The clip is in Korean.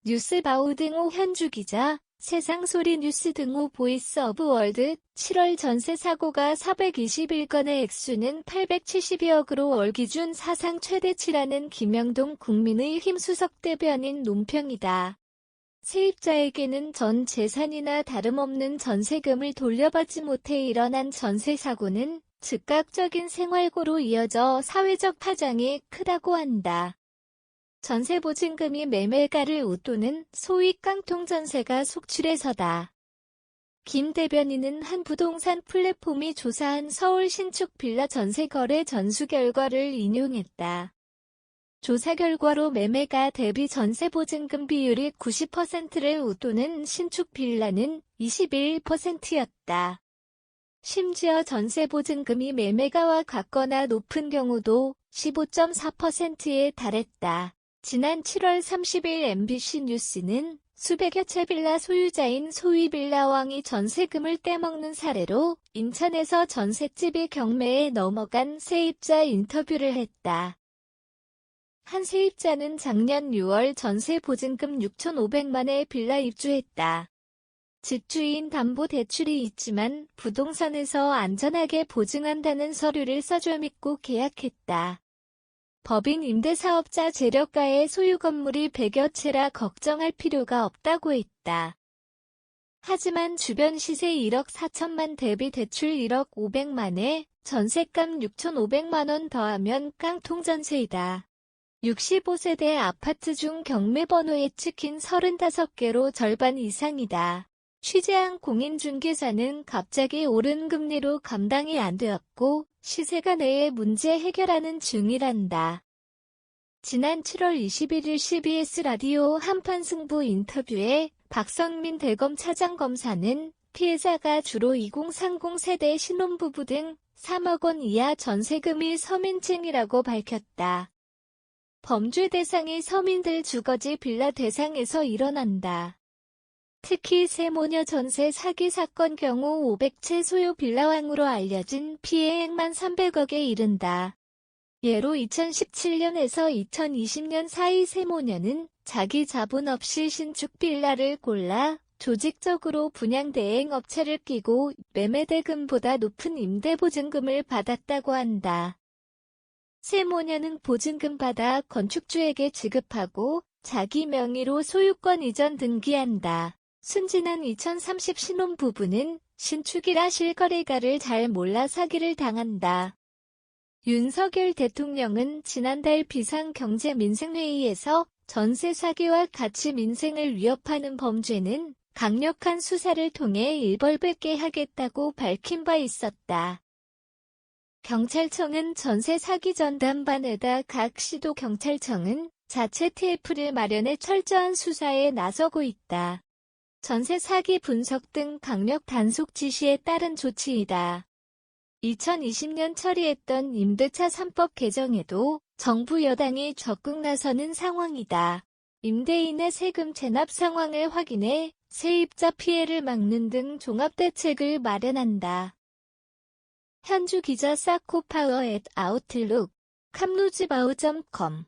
뉴스바우 등호 현주 기자, 세상소리 뉴스 등호 보이스 오브 월드, 7월 전세 사고가 421건의 액수는 872억으로 월 기준 사상 최대치라는 김영동 국민의힘 수석 대변인 논평이다. 세입자에게는 전 재산이나 다름없는 전세금을 돌려받지 못해 일어난 전세 사고는 즉각적인 생활고로 이어져 사회적 파장이 크다고 한다. 전세보증금이 매매가를 웃도는 소위 깡통전세가 속출해서다. 김 대변인은 한 부동산 플랫폼이 조사한 서울 신축 빌라 전세 거래 전수 결과를 인용했다. 조사 결과로 매매가 대비 전세보증금 비율이 90%를 웃도는 신축 빌라는 21%였다. 심지어 전세보증금이 매매가와 같거나 높은 경우도 15.4%에 달했다. 지난 7월 30일 MBC 뉴스는 수백여 채 빌라 소유자인 소위 빌라왕이 전세금을 떼먹는 사례로 인천에서 전셋집이 경매에 넘어간 세입자 인터뷰를 했다. 한 세입자는 작년 6월 전세보증금 6,500만에 빌라 입주했다. 집주인 담보 대출이 있지만 부동산에서 안전하게 보증한다는 서류를 써줘 믿고 계약했다. 법인 임대사업자 재력가의 소유 건물이 100여 채라 걱정할 필요가 없다고 했다. 하지만 주변 시세 1억 4천만 대비 대출 1억 500만에 전셋값 6,500만 원 더하면 깡통전세이다. 65세대 아파트 중 경매번호에 찍힌 35개로 절반 이상이다. 취재한 공인중개사는 갑자기 오른 금리로 감당이 안 되었고 시세가 내에 문제 해결하는 중이란다. 지난 7월 21일 CBS 라디오 한판 승부 인터뷰에 박성민 대검 차장검사는 피해자가 주로 2030 세대 신혼부부 등 3억 원 이하 전세금이 서민층이라고 밝혔다. 범죄 대상이 서민들 주거지 빌라 대상에서 일어난다. 특히 세모녀 전세 사기 사건 경우 500채 소유 빌라왕으로 알려진 피해액만 300억에 이른다. 예로 2017년에서 2020년 사이 세모녀는 자기 자본 없이 신축 빌라를 골라 조직적으로 분양 대행 업체를 끼고 매매대금보다 높은 임대보증금을 받았다고 한다. 세모녀는 보증금 받아 건축주에게 지급하고 자기 명의로 소유권 이전 등기한다. 순진한 2030 신혼부부는 신축이라 실거래가를 잘 몰라 사기를 당한다. 윤석열 대통령은 지난달 비상경제민생회의에서 전세 사기와 같이 민생을 위협하는 범죄는 강력한 수사를 통해 일벌백계 하겠다고 밝힌 바 있었다. 경찰청은 전세 사기 전담반에다 각 시도 경찰청은 자체 TF를 마련해 철저한 수사에 나서고 있다. 전세 사기 분석 등 강력 단속 지시에 따른 조치이다. 2020년 처리했던 임대차 3법 개정에도 정부 여당이 적극 나서는 상황이다. 임대인의 세금 체납 상황을 확인해 세입자 피해를 막는 등 종합대책을 마련한다. 현주 기자 사코파워@아웃룩, 캄루즈바우.com